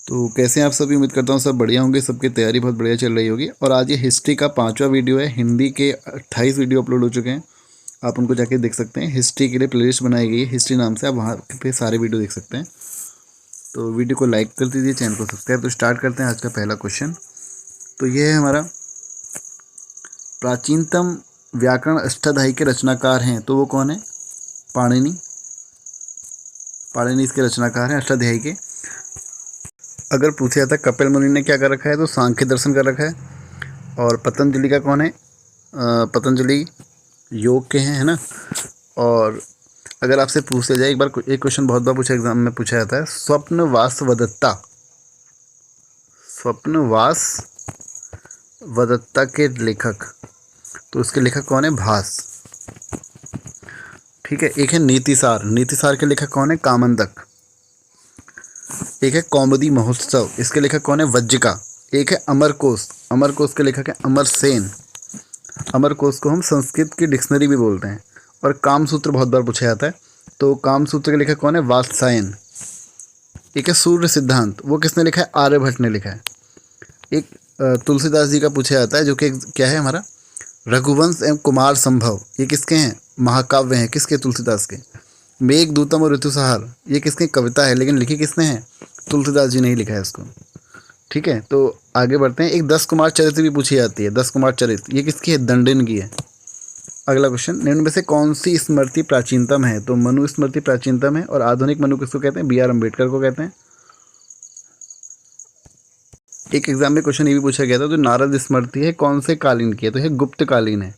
तो कैसे हैं आप सभी। उम्मीद करता हूँ सब बढ़िया होंगे, सबकी तैयारी बहुत बढ़िया चल रही होगी। और आज ये हिस्ट्री का 5वां वीडियो है। हिंदी के 28 वीडियो अपलोड हो चुके हैं, आप उनको जाके देख सकते हैं। हिस्ट्री के लिए प्लेलिस्ट बनाई गई है हिस्ट्री नाम से, आप वहाँ पे सारे वीडियो देख सकते हैं। तो वीडियो को लाइक कर दीजिए, चैनल को सब्सक्राइब। तो स्टार्ट करते हैं आज का पहला क्वेश्चन। तो ये है हमारा, प्राचीनतम व्याकरण अष्टाध्यायी के रचनाकार हैं, तो वो कौन है? पाणिनि। पाणिनि इसके रचनाकार हैं अष्टाध्यायी के। अगर पूछा जाता है कपिल मुनि ने क्या कर रखा है, तो सांख्य दर्शन कर रखा है। और पतंजलि का कौन है? पतंजलि योग के हैं, है ना। और अगर आपसे पूछ लिया जाए, एक क्वेश्चन बहुत बार पूछा एग्जाम में पूछा जाता है, स्वप्नवास वदत्ता। स्वप्नवास वदत्ता के लेखक, तो उसके लेखक कौन है? भास। ठीक है। एक है नीतिसार। नीतिसार के लेखक कौन है? कामंदक। एक है कौमुदी महोत्सव, इसके लेखक कौन है? वज्जिका। एक है अमरकोश। अमरकोश के लेखक है अमरसेन। अमरकोश को हम संस्कृत की डिक्शनरी भी बोलते हैं। और कामसूत्र बहुत बार पूछा जाता है, तो कामसूत्र के लेखक कौन है? वात्सायन। एक है सूर्य सिद्धांत, वो किसने लिखा है? आर्यभट्ट ने लिखा है। एक तुलसीदास जी का पूछा जाता है, जो कि क्या है हमारा? रघुवंश एवं कुमार संभव, ये किसके हैं? महाकाव्य हैं। किसके? तुलसीदास के। मेघदूतम और ऋतुसंहार, ये किसकी कविता है, लेकिन लिखी किसने है? तुलसीदास जी ने ही लिखा है इसको। ठीक है। तो आगे बढ़ते हैं। एक 10 कुमार चरित्र भी पूछी जाती है। 10 कुमार चरित्र, ये किसकी है? दंडिन की है। अगला क्वेश्चन, निम्न में से कौन सी स्मृति प्राचीनतम है? तो मनु स्मृति प्राचीनतम है। और आधुनिक मनु किसको कहते हैं? BR अम्बेडकर को कहते हैं। एक एग्जाम में क्वेश्चन ये भी पूछा गया था, तो नारद स्मृति है, कौन से कालीन की है? तो यह गुप्तकालीन है।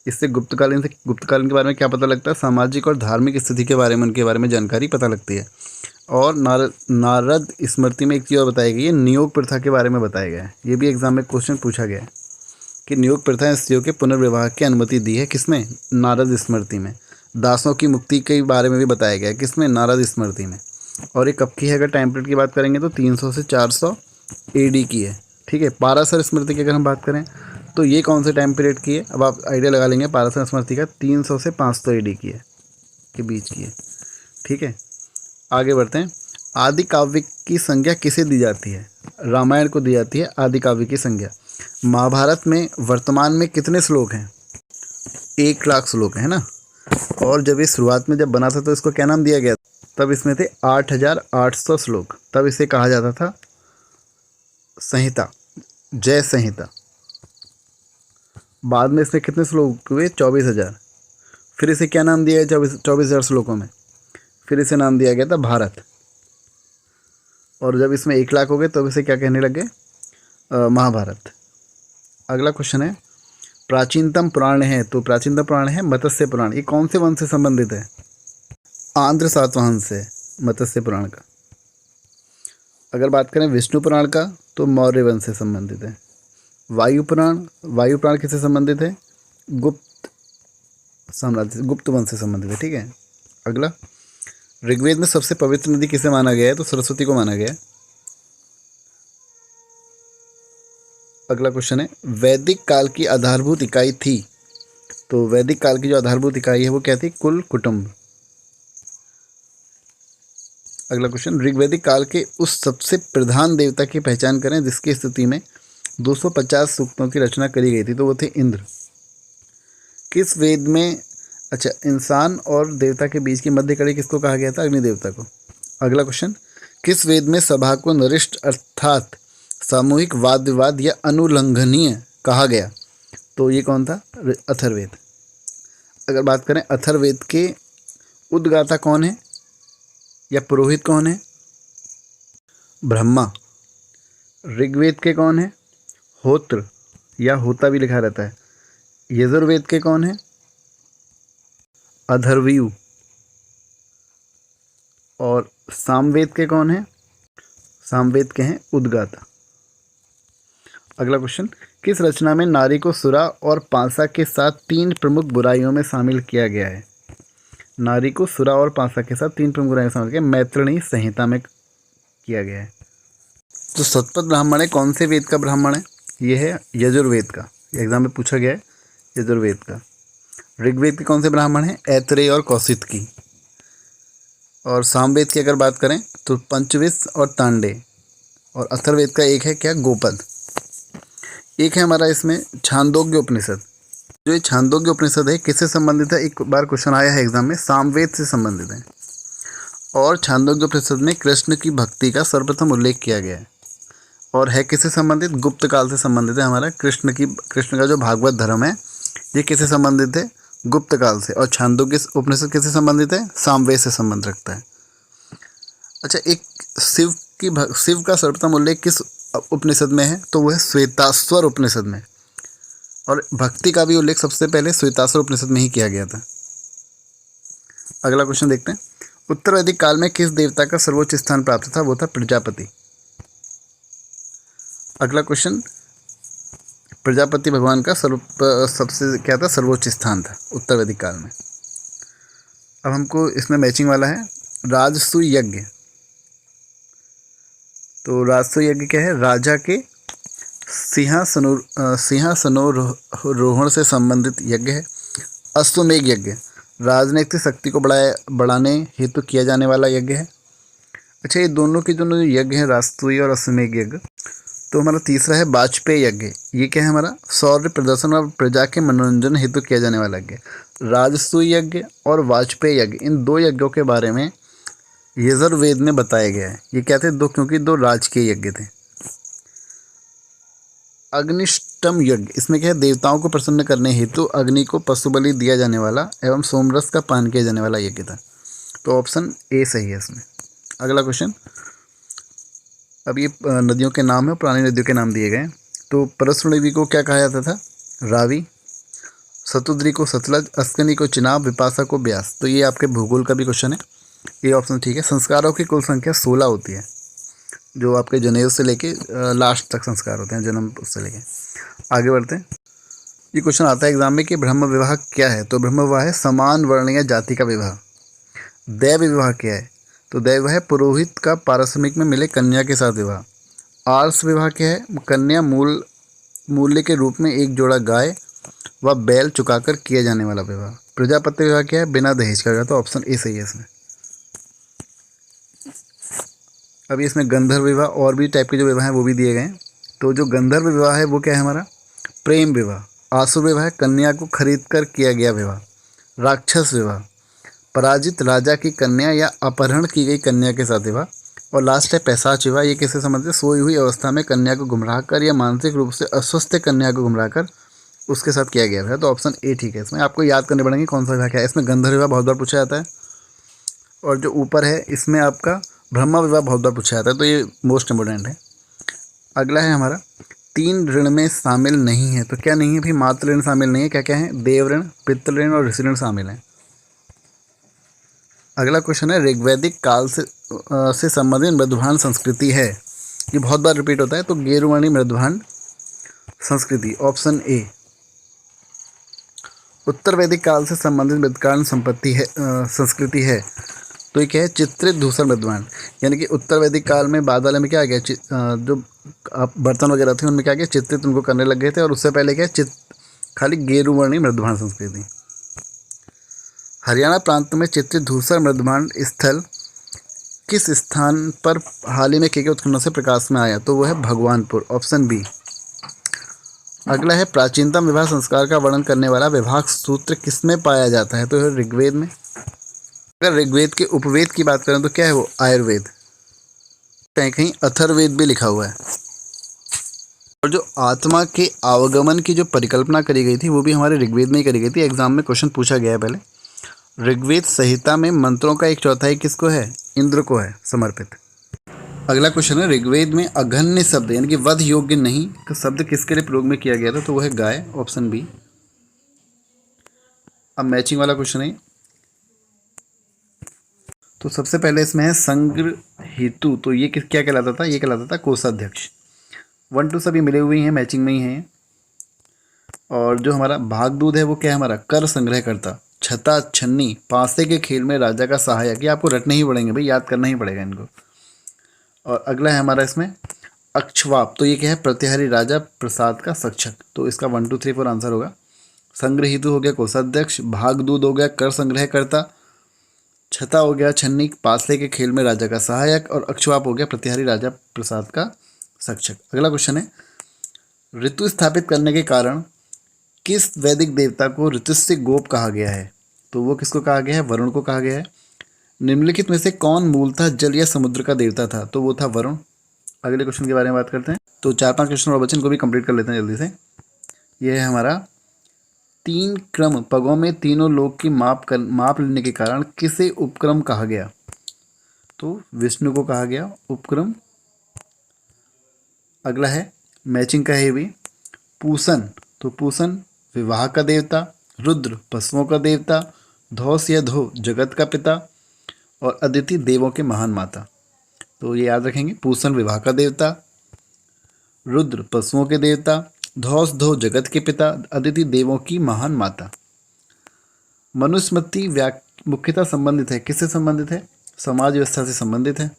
इससे गुप्तकालीन गुप्तकालीन के बारे में क्या पता लगता है? सामाजिक और धार्मिक स्थिति के बारे में, उनके बारे में जानकारी पता लगती है। और नारद स्मृति में एक चीज़ और बताई गई है, नियोग प्रथा के बारे में बताया गया है। ये भी एग्जाम में क्वेश्चन पूछा गया है कि नियोग प्रथा स्त्रियों के पुनर्विवाह की अनुमति दी है किसमें? नारद स्मृति में। दासों की मुक्ति के बारे में भी बताया गया है किसमें? नारद स्मृति में। और ये कब की है? अगर टाइम पीरियड की बात करेंगे तो 300 से 400 AD की है। ठीक है। पाराशर स्मृति की अगर हम बात करें, तो ये कौन से टाइम पीरियड की है? अब आप आइडिया लगा लेंगे। पाराशर स्मृति का 300 से 500 AD की है, के बीच की है। ठीक है। आगे बढ़ते हैं। आदि काव्य की संज्ञा किसे दी जाती है? रामायण को दी जाती है आदि काव्य की संज्ञा। महाभारत में वर्तमान में कितने श्लोक हैं? 1 लाख श्लोक है ना। और जब ये शुरुआत में जब बना था, तो इसको क्या नाम दिया गया? तब इसमें थे 8800 श्लोक। तब इसे कहा जाता था संहिता, जय संहिता। बाद में इसमें कितने श्लोक हुए? 24,000। फिर इसे क्या नाम दिया गया? 24,000 श्लोकों में फिर इसे नाम दिया गया था भारत। और जब इसमें 1 लाख हो गए, तब इसे क्या कहने लगे? महाभारत। अगला क्वेश्चन है, प्राचीनतम पुराण है, तो प्राचीनतम पुराण है मत्स्य पुराण। ये कौन से वंश से संबंधित है? आंध्र सातवाहन से, मत्स्य पुराण का। अगर बात करें विष्णु पुराण का, तो मौर्य वंश से संबंधित है। वायु पुराण, वायु पुराण किससे संबंधित है? गुप्त साम्राज्य, गुप्त वंश से संबंधित है। ठीक है। अगला, ऋग्वेद में सबसे पवित्र नदी किसे माना गया है? तो सरस्वती को माना गया है। अगला क्वेश्चन है, वैदिक काल की आधारभूत इकाई थी, तो वैदिक काल की जो आधारभूत इकाई है वो क्या थी? कुल, कुटुंब। अगला क्वेश्चन, ऋग्वैदिक काल के उस सबसे प्रधान देवता की पहचान करें जिसकी स्तुति में 250 सूक्तों की रचना करी गई थी, तो वो थे इंद्र। किस वेद में, अच्छा, इंसान और देवता के बीच की मध्य कड़ी किसको कहा गया था? अग्नि देवता को। अगला क्वेश्चन, किस वेद में सभा को नरिष्ट अर्थात सामूहिक वाद विवाद या अनुल्लंघनीय कहा गया? तो ये कौन था? अथर्ववेद। अगर बात करें अथर्ववेद के उद्गाता कौन है या पुरोहित कौन है? ब्रह्मा। ऋग्वेद के कौन है? होत्र, या होता भी लिखा रहता है। यजुर्वेद के कौन है? अथर्वयु। और सामवेद के कौन है? सामवेद के हैं उद्गाता। अगला क्वेश्चन, किस रचना में नारी को सुरा और पासा के साथ 3 प्रमुख बुराइयों में शामिल किया गया है? नारी को सुरा और पासा के साथ 3 प्रमुख बुराइयों में शामिल किया, मैत्रिणी संहिता में किया गया है। जो शतपथ ब्राह्मण है, कौन से वेद का ब्राह्मण है? ये है यजुर्वेद का। एग्जाम में पूछा गया है यजुर्वेद का। ऋग्वेद के कौन से ब्राह्मण हैं? ऐतरेय और कौशिकी। और सामवेद की अगर बात करें तो पंचविश और तांडे। और अथर्ववेद का एक है क्या, गोपद। एक है हमारा इसमें छांदोग्य उपनिषद। जो ये छांदोग्य उपनिषद है किससे संबंधित है, एक बार क्वेश्चन आया है एग्जाम में, सामवेद से संबंधित है। और छांदोग्य उपनिषद में कृष्ण की भक्ति का सर्वप्रथम उल्लेख किया गया है। और है किससे संबंधित, गुप्त काल से संबंधित है। हमारा कृष्ण का जो भागवत धर्म है ये किससे संबंधित है, गुप्त काल से। और छांदोग्य उपनिषद किससे संबंधित है, सामवेद से संबंध रखता है। अच्छा, एक शिव का सर्वप्रथम उल्लेख किस उपनिषद में है, तो वो है श्वेताश्वर उपनिषद में। और भक्ति का भी उल्लेख सबसे पहले श्वेताश्वर उपनिषद में ही किया गया था। अगला क्वेश्चन देखते हैं। उत्तर वैदिक काल में किस देवता का सर्वोच्च स्थान प्राप्त था, वो था प्रजापति। अगला क्वेश्चन, प्रजापति भगवान का सबसे क्या था, सर्वोच्च स्थान था उत्तर वैदिक काल में। अब हमको इसमें मैचिंग वाला है राजसूय यज्ञ। तो राजसूय यज्ञ क्या है, राजा के सिंहासनोरोहण से संबंधित यज्ञ है। अश्वमेघ यज्ञ राजनीतिक शक्ति को बढ़ाने हेतु किया जाने वाला यज्ञ है। अच्छा, ये दोनों के जो यज्ञ हैं, राजसूय और अश्वमेघ यज्ञ। तो हमारा तीसरा है वाजपेयी यज्ञ। ये क्या है, हमारा शौर्य प्रदर्शन और प्रजा के मनोरंजन हेतु किया जाने वाला यज्ञ। राजसूय यज्ञ और वाजपेयी यज्ञ, इन दो यज्ञों के बारे में यजुर्वेद में बताया गया है। ये क्या थे, क्योंकि दो राजकीय यज्ञ थे। अग्निष्टम यज्ञ, इसमें क्या है, देवताओं को प्रसन्न करने हेतु अग्नि को पशु बलि दिया जाने वाला एवं सोमरस का पान किया जाने वाला यज्ञ था। तो ऑप्शन ए सही है इसमें। अगला क्वेश्चन, अब ये नदियों के नाम है, पुरानी नदियों के नाम दिए गए। तो परसुणवी को क्या कहा जाता था, रावी। सतुद्री को सतलज, अस्कनी को चिनाब, विपाशा को ब्यास। तो ये आपके भूगोल का भी क्वेश्चन है, ये ऑप्शन ठीक है। संस्कारों की कुल संख्या 16 होती है, जो आपके जनेऊ से लेके लास्ट तक संस्कार होते हैं, जन्म से लेके। आगे बढ़ते हैं। ये क्वेश्चन आता है एग्जाम में कि ब्रह्म विवाह क्या है। तो ब्रह्म विवाह है समान वर्ण या जाति का विवाह। दैव विवाह क्या है, तो दैव है पुरोहित का पारिश्रमिक में मिले कन्या के साथ विवाह। आर्ष विवाह क्या है, कन्या मूल्य के रूप में एक जोड़ा गाय व बैल चुकाकर किया जाने वाला विवाह। प्रजापति विवाह क्या है, बिना दहेज का विवाह। तो ऑप्शन ए सही है इसमें। अभी इसमें गंधर्व विवाह और भी टाइप के जो विवाह हैं वो भी दिए गए हैं। तो जो गंधर्व विवाह है वो क्या है, हमारा प्रेम विवाह। आसुर विवाह है कन्या को खरीद कर किया गया विवाह। राक्षस विवाह, पराजित राजा की कन्या या अपहरण की गई कन्या के साथ विवाह। और लास्ट है पैशाच विवाह। ये किससे संबंधित है, सोई हुई अवस्था में कन्या को गुमराह कर या मानसिक रूप से अस्वस्थ कन्या को गुमराह कर उसके साथ किया गया है। तो ऑप्शन ए ठीक है। इसमें आपको याद करने पड़ेंगे कौन सा विवाह क्या है। इसमें गंधर्व विवाह बहुत बार पूछा जाता है, और जो ऊपर है इसमें आपका ब्रह्म विवाह बहुत बार पूछा जाता है, तो ये मोस्ट इंपोर्टेंट है। अगला है हमारा 3 ऋण में शामिल नहीं है। तो क्या नहीं है भाई, मातृ ऋण शामिल नहीं है। क्या क्या है, देव ऋण, पितृ ऋण और ऋषि ऋण शामिल है। अगला क्वेश्चन है ऋग्वैदिक काल से संबंधित मृदुभान संस्कृति है। ये बहुत बार रिपीट होता है। तो गेरुवाणी मृदुभान संस्कृति, ऑप्शन ए। उत्तर वैदिक काल से संबंधित मृदकान संस्कृति है। तो ये क्या है, चित्रित धूसर मृदुभान। यानी कि उत्तर वैदिक काल में बाद वाले में क्या आ गया, जो बर्तन वगैरह थे उनमें क्या गया, चित्रित उनको करने लग गए थे। और उससे पहले क्या, खाली गेरुवर्णी मृदुभान संस्कृति। हरियाणा प्रांत में चित्रित धूसर मृदुभान स्थल किस स्थान पर हाल ही में किए गए उत्खननों से प्रकाश में आया, तो वो है भगवानपुर, ऑप्शन बी। अगला है प्राचीनतम विवाह संस्कार का वर्णन करने वाला विभाग सूत्र किसमें पाया जाता है, तो है ऋग्वेद में। अगर ऋग्वेद के उपवेद की बात करें तो क्या है वो, आयुर्वेद। कहीं कहीं अथर्ववेद भी लिखा हुआ है। और जो आत्मा के आवागमन की जो परिकल्पना करी गई थी वो भी हमारे ऋग्वेद में ही करी गई थी। एग्जाम में क्वेश्चन पूछा गया है पहले। ऋग्वेद संहिता में मंत्रों का 1/4 किसको है, इंद्र को है समर्पित। अगला क्वेश्चन है ऋग्वेद में अघन्य शब्द यानी कि वध योग्य नहीं का शब्द किसके लिए प्रयोग में किया गया था, तो वो है गाय, ऑप्शन बी। अब मैचिंग वाला क्वेश्चन है। तो सबसे पहले इसमें है संग्रह हेतु। तो ये क्या कहलाता था, ये कहलाता था कोषाध्यक्ष। 1 2 सभी मिले हुए हैं, मैचिंग में ही हैं। और जो हमारा भागदूत है वो क्या है, हमारा कर संग्रह करता। छता छन्नी, पासे के खेल में राजा का सहायक। ये आपको रटने ही पड़ेंगे भाई, याद करना ही पड़ेगा इनको। और अगला है हमारा इसमें अक्षवाप। तो ये क्या है, प्रतिहारी राजा प्रसाद का सक्षक। तो इसका 1 2 3 4 आंसर होगा। संग्रह हेतु हो गया कोषाध्यक्ष, भागदूत हो गया कर संग्रह करता, छता हो गया छन्नी पासले के खेल में राजा का सहायक, और अक्षवाप हो गया प्रतिहारी राजा प्रसाद का सक्षक। अगला क्वेश्चन है, ऋतु स्थापित करने के कारण किस वैदिक देवता को ऋतुस्य गोप कहा गया है? तो वो किसको कहा गया है? वरुण को कहा गया है। निम्नलिखित में से कौन मूलतः जल या समुद्र का देवता था? तो वो था वरुण। अगले क्वेश्चन के बारे में बात करते हैं। तो 4-5 क्वेश्चन और बच्चन को भी कंप्लीट कर लेते हैं जल्दी से। ये है हमारा 3 क्रम पगों में तीनों लोक की माप लेने के कारण किसे उपक्रम कहा गया? तो विष्णु को कहा गया उपक्रम। अगला है मैचिंग का है भी, पूसन, तो पूसन विवाह का देवता, रुद्र पशुओं का देवता, धौस या धो जगत का पिता, और अदिति देवों के महान माता। तो ये याद रखेंगे, पूसन विवाह का देवता, रुद्र पशुओं के देवता, धौस धो जगत के पिता, अदिति देवों की महान माता। मनुस्मृति मुख्यतः संबंधित है, किससे संबंधित है? समाज व्यवस्था से संबंधित है।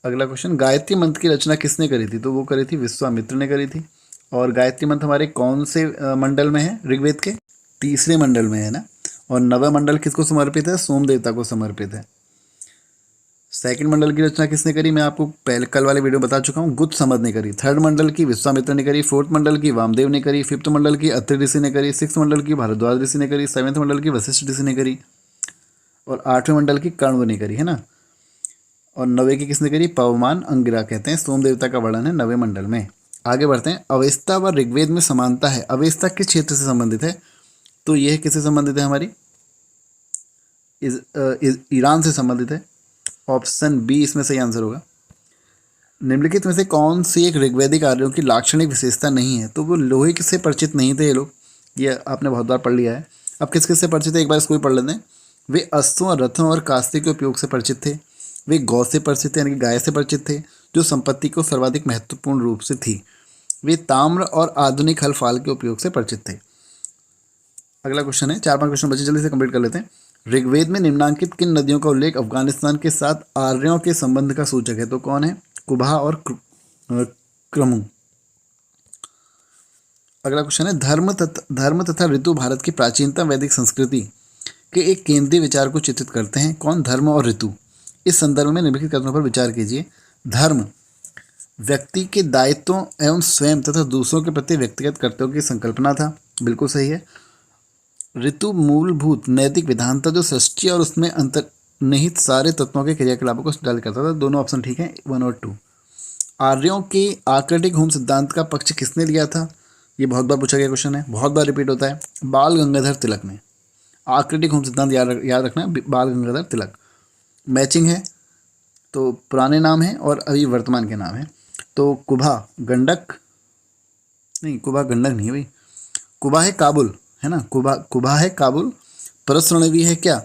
अगला क्वेश्चन, गायत्री मंत्र की रचना किसने करी थी? तो वो करी थी विश्वामित्र ने करी थी। और गायत्री मंत्र हमारे कौन से मंडल में है? ऋग्वेद के 3रे मंडल में है ना। और नवम मंडल किसको समर्पित है? सोम देवता को समर्पित है। 2nd मंडल की रचना किसने करी? मैं आपको पहले कल वाले वीडियो बता चुका हूँ, गुप्त समद ने करी। 3rd मंडल की विश्वामित्र ने करी। 4th मंडल की वामदेव ने करी। 5th मंडल की अत्रि ऋषि ने करी। 6th मंडल की भारद्वाज ऋषि ने करी। 7th मंडल की वशिष्ठ ऋषि ने करी। और 8वें मंडल की कण्व ने करी, है ना। और 9वें की किसने करी? पवमान अंगिरा कहते हैं, सोम देवता का वर्णन है 9वें मंडल में। आगे बढ़ते हैं। अवेस्ता व ऋग्वेद में समानता है। अवेस्ता किस क्षेत्र से संबंधित है? तो यह किससे संबंधित है? हमारी ईरान से संबंधित है। ऑप्शन बी इसमें सही आंसर होगा। निम्नलिखित में से कौन सी एक ऋग्वैदिक आर्यों की लाक्षणिक विशेषता नहीं है? तो वो लोहे से परिचित नहीं थे ये लोग, ये आपने बहुत बार पढ़ लिया है। अब किस किस से परिचित है एक बार इसको भी पढ़ लेते हैं। वे अश्वों, रथों और कास्ती के उपयोग से परिचित थे। वे गौ से परिचित थे, यानी कि गाय से परिचित थे, जो संपत्ति को सर्वाधिक महत्वपूर्ण रूप से थी। वे ताम्र और आधुनिक हल फाल के उपयोग से परिचित थे। अगला क्वेश्चन है, 4-5 क्वेश्चन बचे, जल्दी से कंप्लीट कर लेते हैं। ऋग्वेद में निम्नांकित किन नदियों का उल्लेख अफगानिस्तान के साथ आर्यों के संबंध का सूचक है? तो कौन है? कुबा और क्रमु। अगला क्वेश्चन है, धर्म तथा ऋतु भारत की प्राचीनतम वैदिक संस्कृति के एक केंद्रीय विचार को चित्रित करते हैं। कौन? धर्म और ऋतु। इस संदर्भ में निम्नलिखित कथनों पर विचार कीजिए। धर्म व्यक्ति के दायित्वों एवं स्वयं तथा दूसरों के प्रति व्यक्तिगत कर्तव्यों की संकल्पना था, बिल्कुल सही है। ऋतु मूलभूत नैतिक विधान था, जो सृष्टि और उसमें अंतर्निहित सारे तत्वों के क्रियाकलापों को संचालित करता था। दोनों ऑप्शन ठीक है, 1 और 2। आर्यों के आकृतिक होम सिद्धांत का पक्ष किसने लिया था? ये बहुत बार पूछा गया क्वेश्चन है, बहुत बार रिपीट होता है। बाल गंगाधर तिलक ने। आकृतिक होम सिद्धांत याद रखना है, बाल गंगाधर तिलक। मैचिंग है, तो पुराने नाम है और अभी वर्तमान के नाम है। तो कुबा गंडक नहीं, कुबा गंडक नहीं है भाई, कुबा है काबुल, है ना। कुबा है काबुल। परसरणवी है क्या?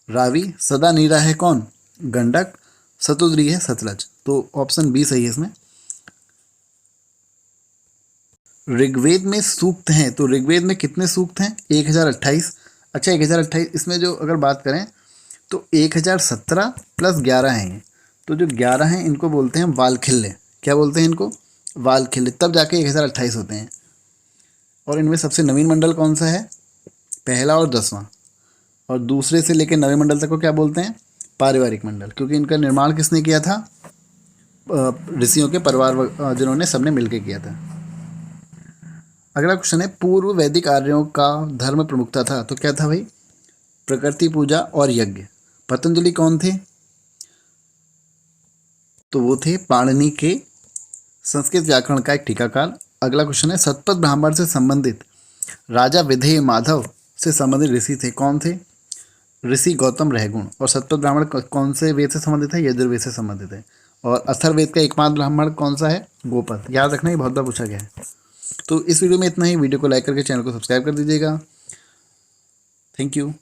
रावी। सदा नीरा है कौन? गंडक। सतुद्री है सतलज। तो ऑप्शन बी सही है इसमें। ऋग्वेद में सूक्त हैं, तो ऋग्वेद में कितने सूक्त हैं? 1028। अच्छा 1028, इसमें जो अगर बात करें तो 1017 प्लस 11 हैं ये। तो जो 11 हैं इनको बोलते हैं वालखिल्य। क्या बोलते हैं इनको? वालखिल्य। तब जाके 1028 होते हैं। और इनमें सबसे नवीन मंडल कौन सा है? पहला और 10वां। और दूसरे से लेकर 9वें मंडल तक को क्या बोलते हैं? पारिवारिक मंडल, क्योंकि इनका निर्माण किसने किया था? ऋषियों के परिवार, जिन्होंने सबने मिलकर किया था। अगला क्वेश्चन है, पूर्व वैदिक आर्यों का धर्म प्रमुखता था, तो क्या था भाई? प्रकृति पूजा और यज्ञ। पतंजलि कौन थे? तो वो थे पाणिनि के संस्कृत व्याकरण का एक टीकाकार। अगला क्वेश्चन है, सतपथ ब्राह्मण से संबंधित राजा विधेय माधव से संबंधित ऋषि थे, कौन थे? ऋषि गौतम रहगुण। और सतपथ ब्राह्मण कौन से वेद से संबंधित है? यजुर्वेद से संबंधित है। और अथर्ववेद का एकमात्र ब्राह्मण कौन सा है? गोपद। याद रखना, ये बहुत बार पूछा गया है। तो इस वीडियो में इतना ही। वीडियो को लाइक करके चैनल को सब्सक्राइब कर दीजिएगा। Thank you.